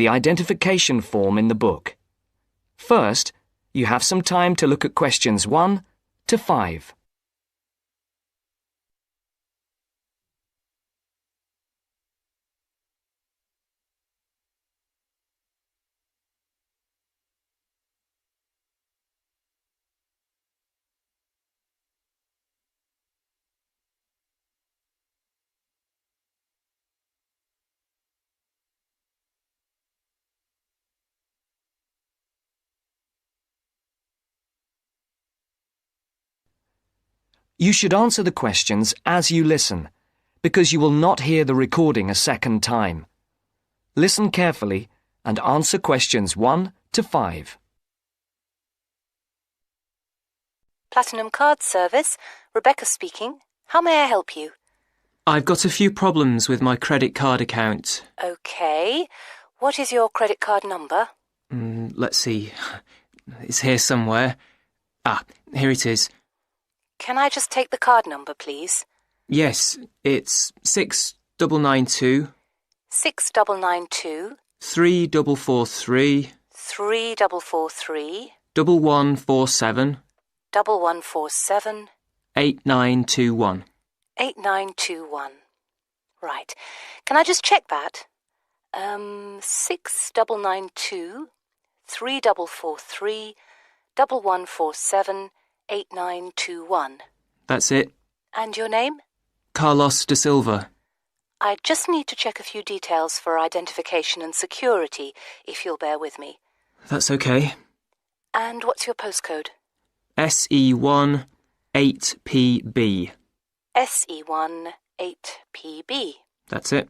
the identification form in the book. First, you have some time to look at questions 1 to 5. You should answer the questions as you listen, because you will not hear the recording a second time. Listen carefully and answer questions 1 to 5. Platinum Card Service, Rebecca speaking. How may I help you? I've got a few problems with my credit card account. Okay. What is your credit card number? Let's see. It's here somewhere. Here it is. Can I just take the card number, please? Yes, it's 6992 6992 3443 3443 1147 1147 8921. 8921. Right. Can I just check that? 6992 3443 1147 8921. That's it. And your name? Carlos de Silva. I just need to check a few details for identification and security, if you'll bear with me. That's okay. And what's your postcode? SE1 8PB. SE1 8PB. That's it.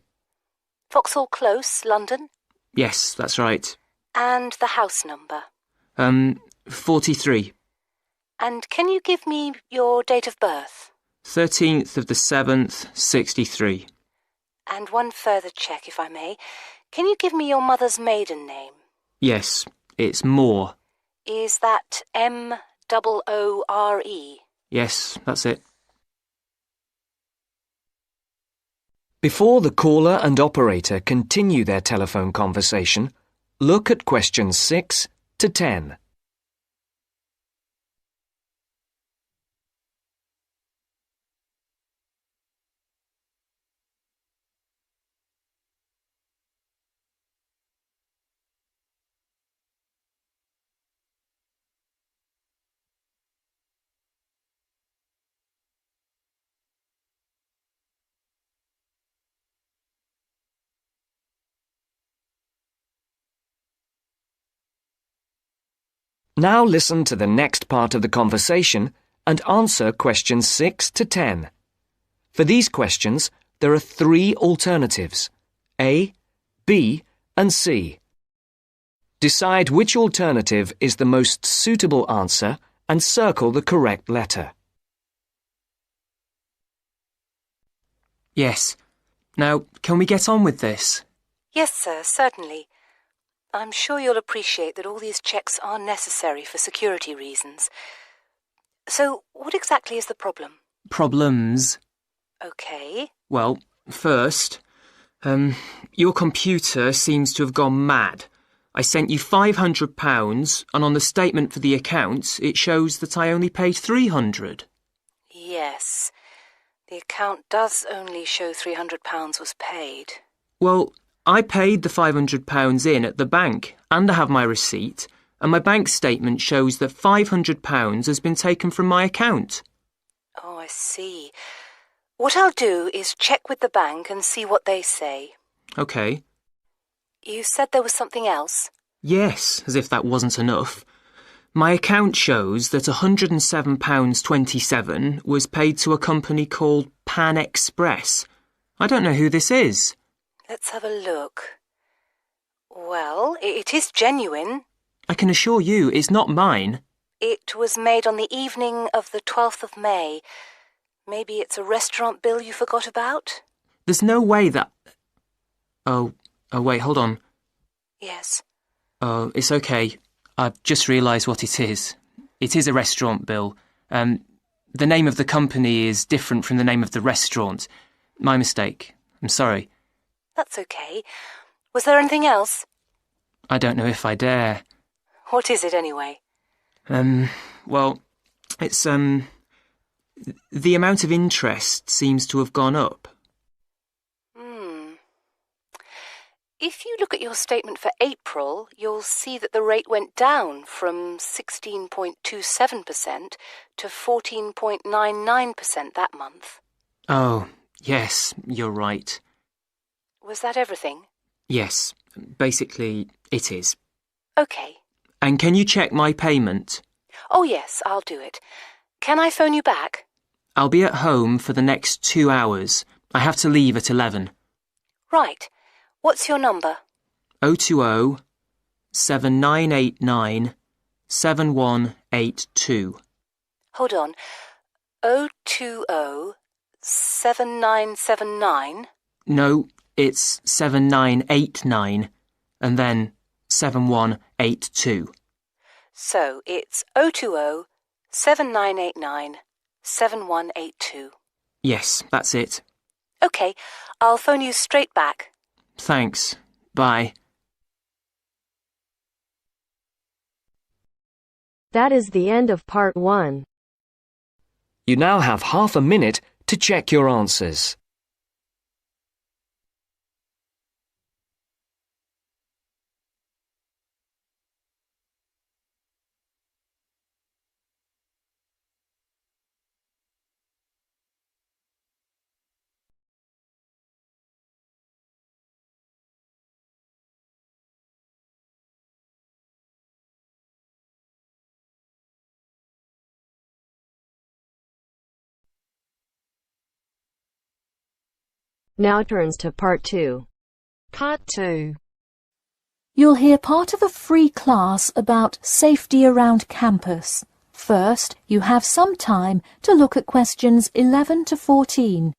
Vauxhall Close, London? Yes, that's right. And the house number? 43. And can you give me your date of birth? 13th of the 7th, 63. And one further check, if I may. Can you give me your mother's maiden name? Yes, it's Moore. Is that Moore? Yes, that's it. Before the caller and operator continue their telephone conversation, look at questions 6 to 10. Now listen to the next part of the conversation and answer questions 6 to 10. For these questions, there are 3 alternatives: A, B, and C. Decide which alternative is the most suitable answer and circle the correct letter. Yes. Now, can we get on with this? Yes, sir, certainly. I'm sure you'll appreciate that all these checks are necessary for security reasons. So, what exactly is the problem? Problems? Okay. Well, first, your computer seems to have gone mad. I sent you £500 and on the statement for the account it shows that I only paid £300. Yes. The account does only show £300 was paid. Well, I paid the £500 in at the bank and I have my receipt, and my bank statement shows that £500 has been taken from my account. Oh, I see. What I'll do is check with the bank and see what they say. OK. You said there was something else? Yes, as if that wasn't enough. My account shows that £107.27 was paid to a company called Pan Express. I don't know who this is. Let's have a look. Well, it is genuine. I can assure you it's not mine. It was made on the evening of the 12th of May. Maybe it's a restaurant bill you forgot about? There's no way that... Oh, wait, hold on. Yes. Oh, it's okay. I've just realised what it is. It is a restaurant bill. The name of the company is different from the name of the restaurant. My mistake. I'm sorry. That's okay. Was there anything else? I don't know if I dare. What is it anyway? Well, it's, the amount of interest seems to have gone up. If you look at your statement for April, you'll see that the rate went down from 16.27% to 14.99% that month. Oh, yes, you're right. Was that everything? Yes, basically it is. OK. And can you check my payment? Oh, yes, I'll do it. Can I phone you back? I'll be at home for the next 2 hours. I have to leave at 11. Right. What's your number? 020 7989 7182. Hold on. 020 7979? No, it's 7989 and then 7182. So it's 020 7989 7182. Yes, that's it. OK, I'll phone you straight back. Thanks. Bye. That is the end of part 1. You now have half a minute to check your answers. Now turns to part 2. Part 2. You'll hear part of a free class about safety around campus. First, you have some time to look at questions 11 to 14.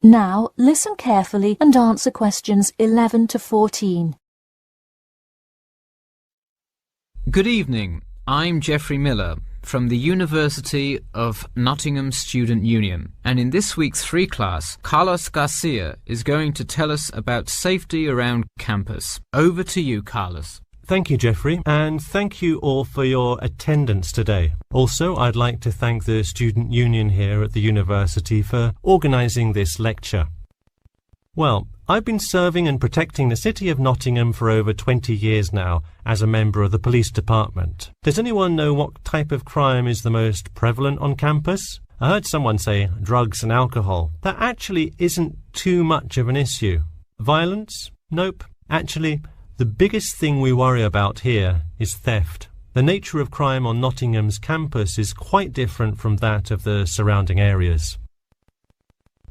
Now, listen carefully and answer questions 11 to 14. Good evening. I'm Geoffrey Miller from the University of Nottingham Student Union, and in this week's free class, Carlos Garcia is going to tell us about safety around campus. Over to you, Carlos. Thank you, Geoffrey, and thank you all for your attendance today. Also, I'd like to thank the Student Union here at the university for organising this lecture. Well, I've been serving and protecting the city of Nottingham for over 20 years now as a member of the police department. Does anyone know what type of crime is the most prevalent on campus? I heard someone say drugs and alcohol. That actually isn't too much of an issue. Violence? Nope. Actually, the biggest thing we worry about here is theft. The nature of crime on Nottingham's campus is quite different from that of the surrounding areas.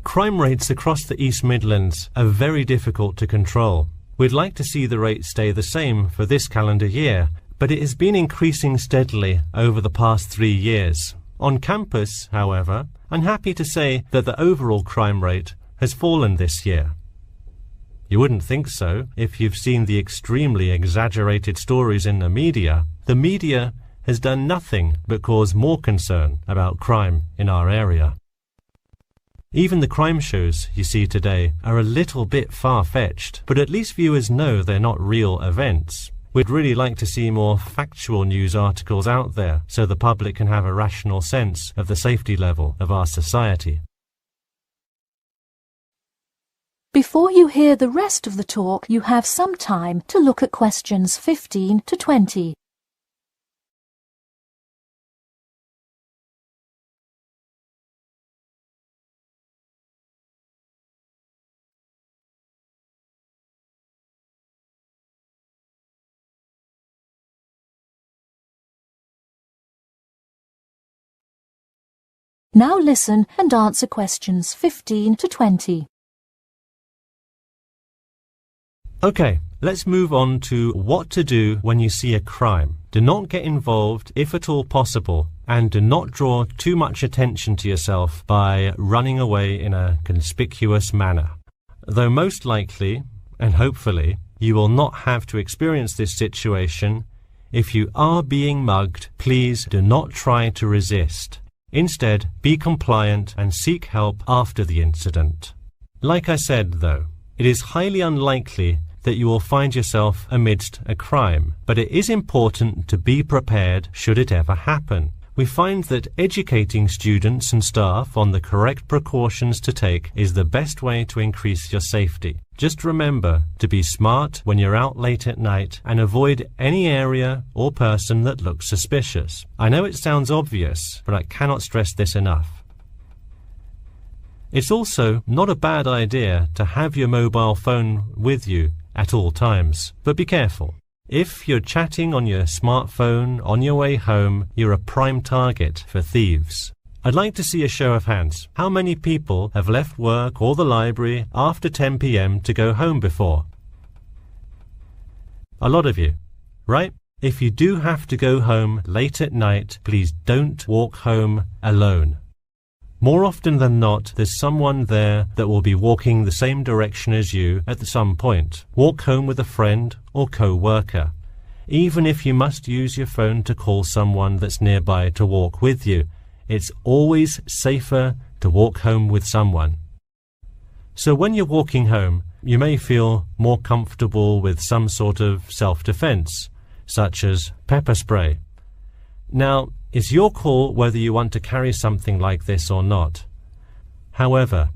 Crime rates across the East Midlands are very difficult to control. We'd like to see the rate stay the same for this calendar year, but it has been increasing steadily over the past 3 years. On campus, however, I'm happy to say that the overall crime rate has fallen this year. You wouldn't think so if you've seen the extremely exaggerated stories in the media. The media has done nothing but cause more concern about crime in our area. Even the crime shows you see today are a little bit far-fetched, but at least viewers know they're not real events. We'd really like to see more factual news articles out there so the public can have a rational sense of the safety level of our society. Before you hear the rest of the talk, you have some time to look at questions 15 to 20. Now listen and answer questions 15 to 20. Okay, Let's move on to what to do when you see a crime. Do not get involved if at all possible, and do not draw too much attention to yourself by running away in a conspicuous manner. Though most likely, and hopefully, you will not have to experience this situation, if you are being mugged, please do not try to resist. Instead, be compliant and seek help after the incident. Like I said, though, it is highly unlikely that you will find yourself amidst a crime, but it is important to be prepared should it ever happen. We find that educating students and staff on the correct precautions to take is the best way to increase your safety. Just remember to be smart when you're out late at night and avoid any area or person that looks suspicious. I know it sounds obvious, but I cannot stress this enough. It's also not a bad idea to have your mobile phone with you at all times, but be careful. If you're chatting on your smartphone on your way home, you're a prime target for thieves. I'd like to see a show of hands. How many people have left work or the library after 10 p.m. to go home before? A lot of you, right? If you do have to go home late at night, please don't walk home alone. More often than not, there's someone there that will be walking the same direction as you at some point. Walk home with a friend or co-worker. Even if you must use your phone to call someone that's nearby to walk with you, it's always safer to walk home with someone. So when you're walking home, you may feel more comfortable with some sort of self-defense, such as pepper spray. Now, it's your call whether you want to carry something like this or not. However,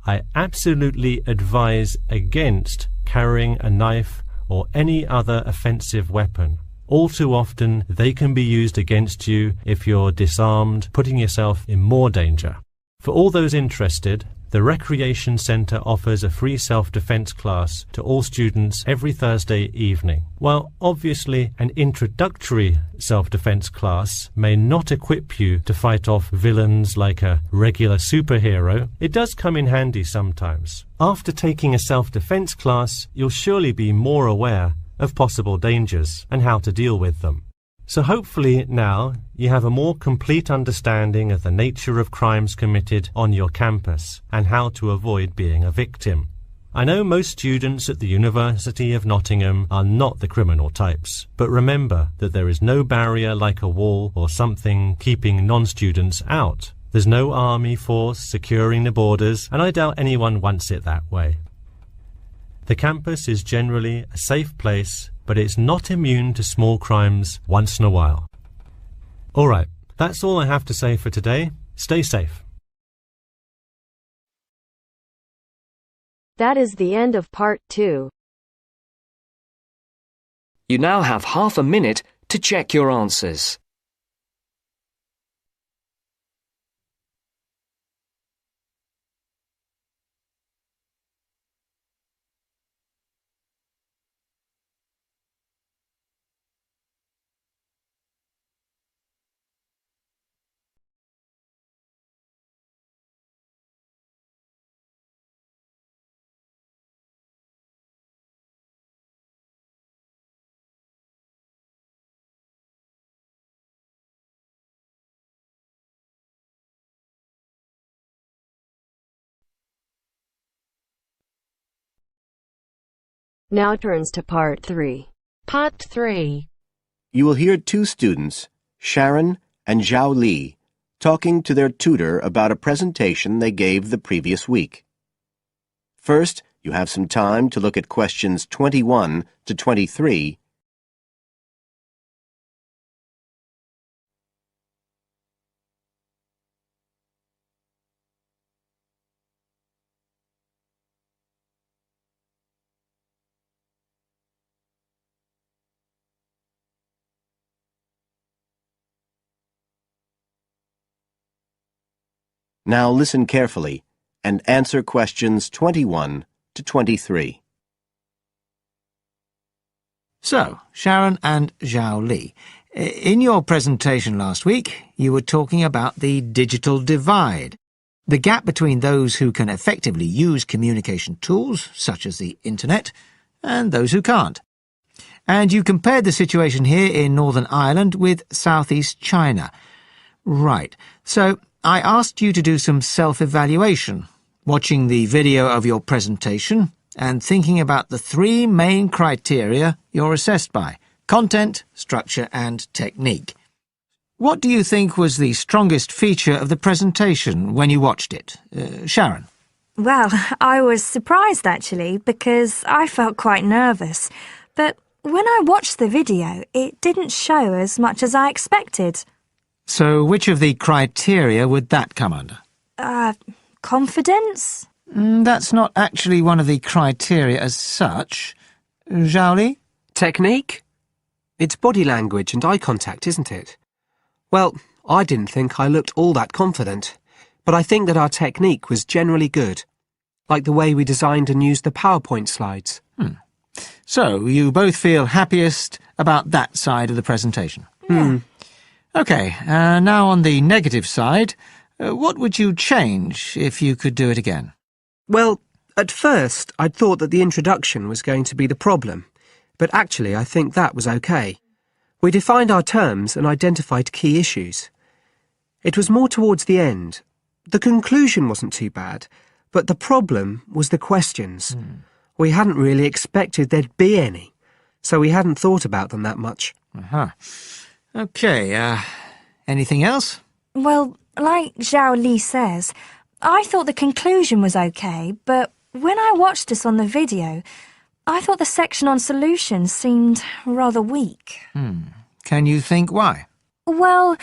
I absolutely advise against carrying a knife or any other offensive weapon. All too often, they can be used against you if you're disarmed, putting yourself in more danger. For all those interested, the Recreation Centre offers a free self-defense class to all students every Thursday evening. While obviously an introductory self-defense class may not equip you to fight off villains like a regular superhero, it does come in handy sometimes. After taking a self-defense class, you'll surely be more aware of possible dangers and how to deal with them. So hopefully now you have a more complete understanding of the nature of crimes committed on your campus and how to avoid being a victim. I know most students at the University of Nottingham are not the criminal types, but remember that there is no barrier like a wall or something keeping non-students out. There's no army force securing the borders, and I doubt anyone wants it that way. The campus is generally a safe place, but it's not immune to small crimes once in a while. All right, that's all I have to say for today. Stay safe. That is the end of part 2. You now have half a minute to check your answers. Now turns to part 3. Part 3. You will hear two students, Sharon and Zhao Li, talking to their tutor about a presentation they gave the previous week. First, you have some time to look at questions 21 to 23. Now listen carefully and answer questions 21 to 23. So, Sharon and Zhao Li, in your presentation last week, you were talking about the digital divide, the gap between those who can effectively use communication tools, such as the internet, and those who can't. And you compared the situation here in Northern Ireland with Southeast China. Right. So I asked you to do some self-evaluation, watching the video of your presentation and thinking about the three main criteria you're assessed by: content, structure and technique. What do you think was the strongest feature of the presentation when you watched it? Sharon? Well, I was surprised actually, because I felt quite nervous. But when I watched the video, it didn't show as much as I expected. So which of the criteria would that come under? Confidence? That's not actually one of the criteria as such. Zhao Li? Technique? It's body language and eye contact, isn't it? Well, I didn't think I looked all that confident, but I think that our technique was generally good, like the way we designed and used the PowerPoint slides. So you both feel happiest about that side of the presentation? Yeah. OK, now on the negative side, what would you change if you could do it again? Well, at first I'd thought that the introduction was going to be the problem, but actually I think that was okay. We defined our terms and identified key issues. It was more towards the end. The conclusion wasn't too bad, but the problem was the questions. We hadn't really expected there'd be any, so we hadn't thought about them that much. OK, anything else? Well, like Zhao Li says, I thought the conclusion was okay, but when I watched us on the video, I thought the section on solutions seemed rather weak. Can you think why? Well,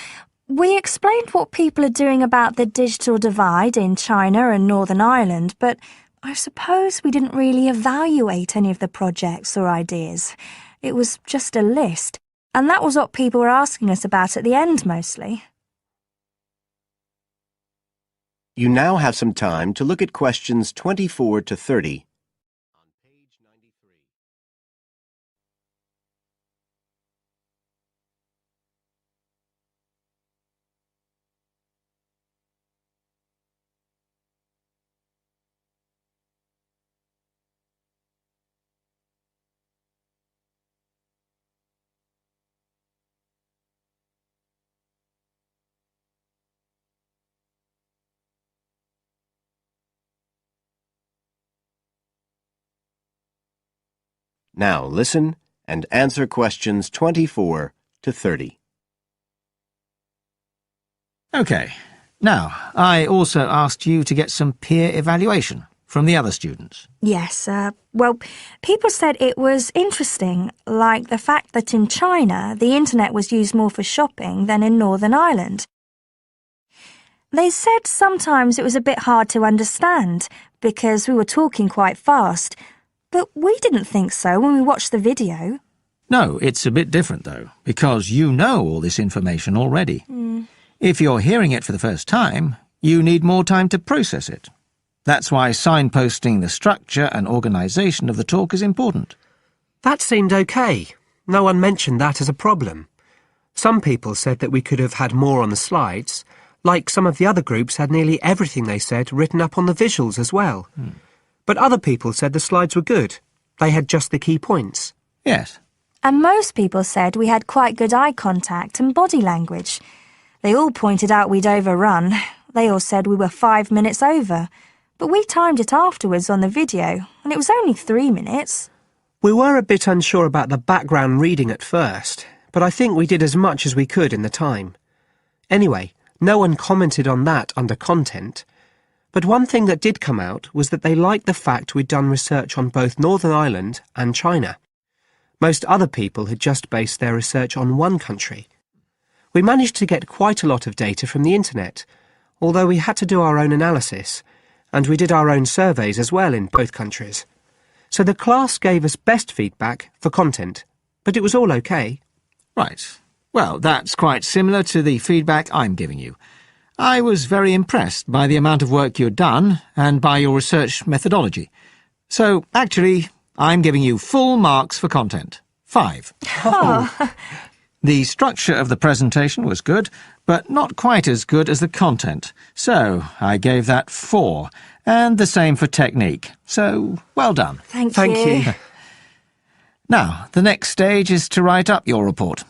we explained what people are doing about the digital divide in China and Northern Ireland, but I suppose we didn't really evaluate any of the projects or ideas. It was just a list, and that was what people were asking us about at the end mostly. You now have some time to look at questions 24 to 30 on page 93. Now listen and answer questions 24 to 30. OK. Now, I also asked you to get some peer evaluation from the other students. Yes, well, people said it was interesting, like the fact that in China the internet was used more for shopping than in Northern Ireland. They said sometimes it was a bit hard to understand because we were talking quite fast, but we didn't think so when we watched the video. No, it's a bit different, though, because you know all this information already. If you're hearing it for the first time, you need more time to process it. That's why signposting the structure and organisation of the talk is important. That seemed okay. No one mentioned that as a problem. Some people said that we could have had more on the slides, like some of the other groups had nearly everything they said written up on the visuals as well. But other people said the slides were good. They had just the key points. Yes. And most people said we had quite good eye contact and body language. They all pointed out we'd overrun. They all said we were 5 minutes over. But we timed it afterwards on the video, and it was only 3 minutes. We were a bit unsure about the background reading at first, but I think we did as much as we could in the time. Anyway, no one commented on that under content. But one thing that did come out was that they liked the fact we'd done research on both Northern Ireland and China. Most other people had just based their research on one country. We managed to get quite a lot of data from the internet, although we had to do our own analysis, and we did our own surveys as well in both countries. So the class gave us best feedback for content, but it was all okay. Right. Well, that's quite similar to the feedback I'm giving you. I was very impressed by the amount of work you'd done and by your research methodology. So, actually, I'm giving you full marks for content. 5. The structure of the presentation was good, but not quite as good as the content. So, I gave that 4. And the same for technique. So, well done. Thank you. Now, the next stage is to write up your report.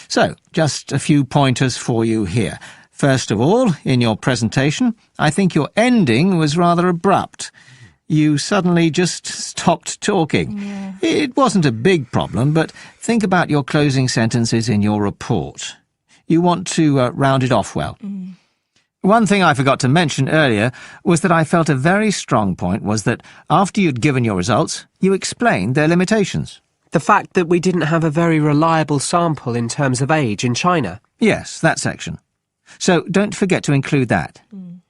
So, just a few pointers for you here. First of all, in your presentation, I think your ending was rather abrupt. You suddenly just stopped talking. Yeah. It wasn't a big problem, but think about your closing sentences in your report. You want to round it off well. One thing I forgot to mention earlier was that I felt a very strong point was that after you'd given your results, you explained their limitations. The fact that we didn't have a very reliable sample in terms of age in China. Yes, that section. So don't forget to include that.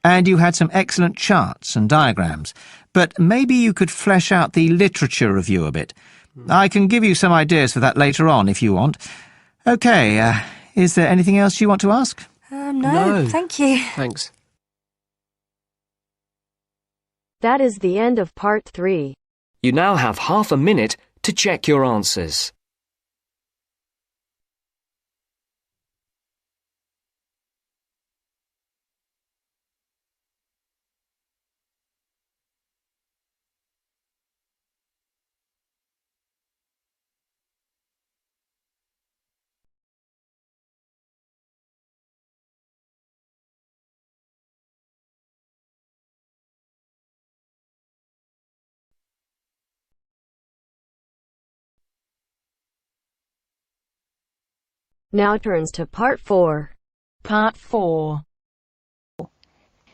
And you had some excellent charts and diagrams, but maybe you could flesh out the literature review a bit. I can give you some ideas for that later on if you want. OK, is there anything else you want to ask? No, thank you. Thanks. That is the end of part 3. You now have half a minute to check your answers. Now turns to part 4. Part 4.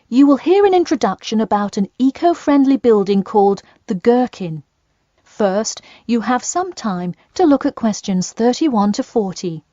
You will hear an introduction about an eco-friendly building called the Gherkin. First, you have some time to look at questions 31 to 40.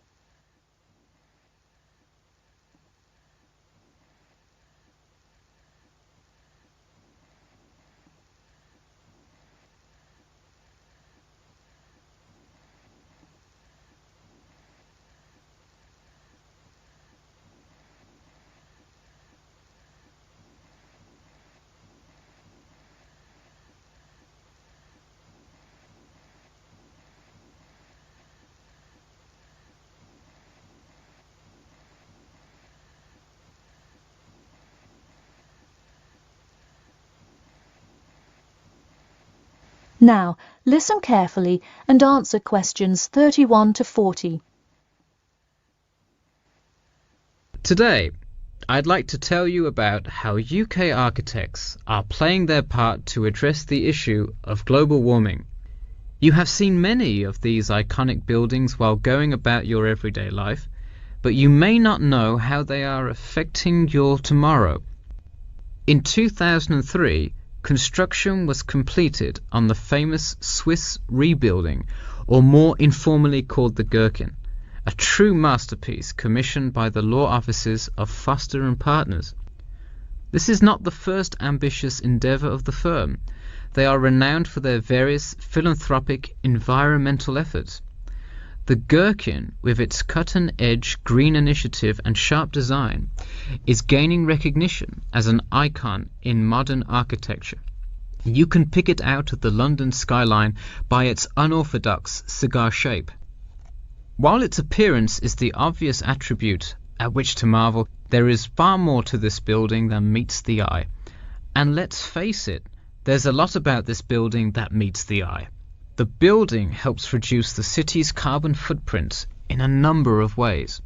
Now, listen carefully and answer questions 31 to 40. Today, I'd like to tell you about how UK architects are playing their part to address the issue of global warming. You have seen many of these iconic buildings while going about your everyday life, but you may not know how they are affecting your tomorrow. In 2003, construction was completed on the famous Swiss rebuilding, or more informally called the Gherkin, a true masterpiece commissioned by the law offices of Foster and Partners. This is not the first ambitious endeavour of the firm. They are renowned for their various philanthropic environmental efforts. The Gherkin, with its cut-and-edge green initiative and sharp design, is gaining recognition as an icon in modern architecture. You can pick it out of the London skyline by its unorthodox cigar shape. While its appearance is the obvious attribute at which to marvel, there is far more to this building than meets the eye. And let's face it, there's a lot about this building that meets the eye. The building helps reduce the city's carbon footprint in a number of ways.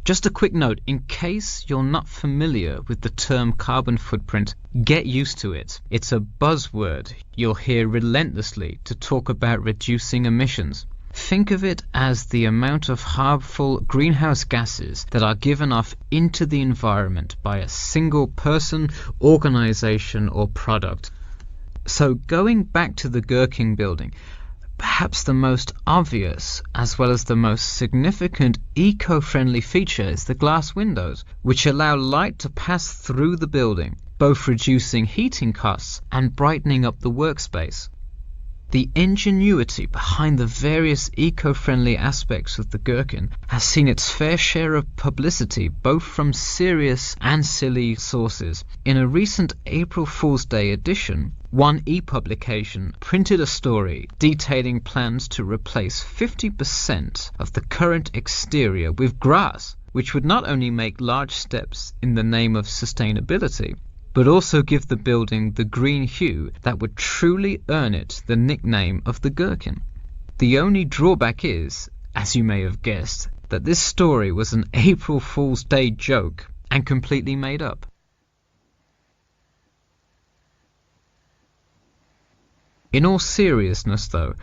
Just a quick note, in case you're not familiar with the term carbon footprint, get used to it. It's a buzzword you'll hear relentlessly to talk about reducing emissions. Think of it as the amount of harmful greenhouse gases that are given off into the environment by a single person, organization, or product. So going back to the Gherkin building, perhaps the most obvious as well as the most significant eco-friendly feature is the glass windows, which allow light to pass through the building, both reducing heating costs and brightening up the workspace. The ingenuity behind the various eco-friendly aspects of the Gherkin has seen its fair share of publicity both from serious and silly sources. In a recent April Fool's Day edition, One e-publication printed a story detailing plans to replace 50% of the current exterior with grass, which would not only make large steps in the name of sustainability, but also give the building the green hue that would truly earn it the nickname of the Gherkin. The only drawback is, as you may have guessed, that this story was an April Fool's Day joke and completely made up. In all seriousness, though,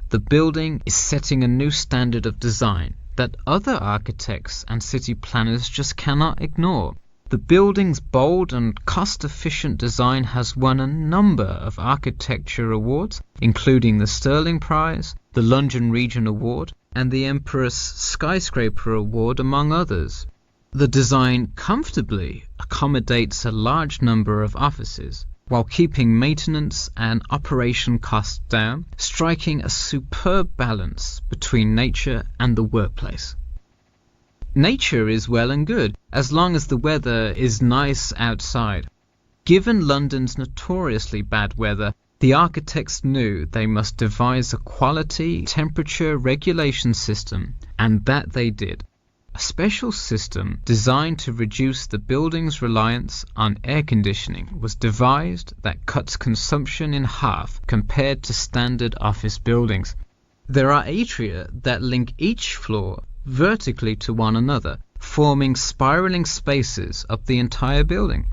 the building is setting a new standard of design that other architects and city planners just cannot ignore. The building's bold and cost-efficient design has won a number of architecture awards, including the Stirling Prize, the London Region Award, and the Empress Skyscraper Award, among others. The design comfortably accommodates a large number of offices, while keeping maintenance and operation costs down, striking a superb balance between nature and the workplace. Nature is well and good, as long as the weather is nice outside. Given London's notoriously bad weather, the architects knew they must devise a quality temperature regulation system, and that they did. A special system designed to reduce the building's reliance on air conditioning was devised that cuts consumption in half compared to standard office buildings. There are atria that link each floor vertically to one another, forming spiraling spaces up the entire building.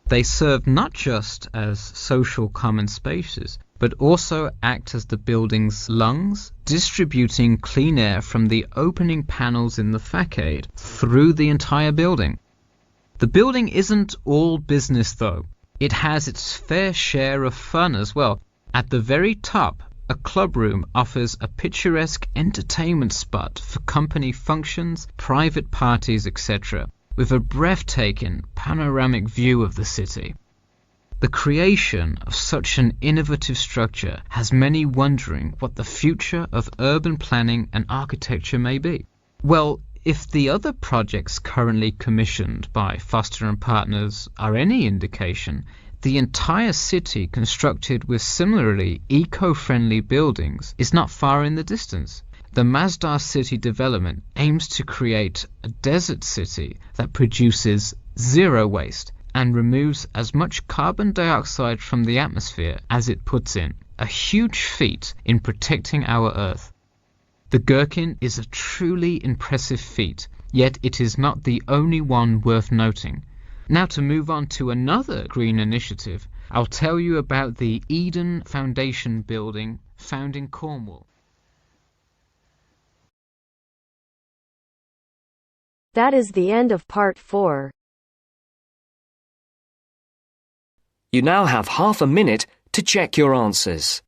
They serve not just as social common spaces, but also act as the building's lungs, distributing clean air from the opening panels in the facade through the entire building. The building isn't all business, though. It has its fair share of fun as well. At the very top, a club room offers a picturesque entertainment spot for company functions, private parties, etc., with a breathtaking panoramic view of the city. The creation of such an innovative structure has many wondering what the future of urban planning and architecture may be. Well, if the other projects currently commissioned by Foster & Partners are any indication, the entire city constructed with similarly eco-friendly buildings is not far in the distance. The Masdar City development aims to create a desert city that produces zero waste and removes as much carbon dioxide from the atmosphere as it puts in, a huge feat in protecting our Earth. The Gherkin is a truly impressive feat, yet it is not the only one worth noting. Now, to move on to another green initiative, I'll tell you about the Eden Foundation building found in Cornwall. That is the end of part 4. You now have half a minute to check your answers.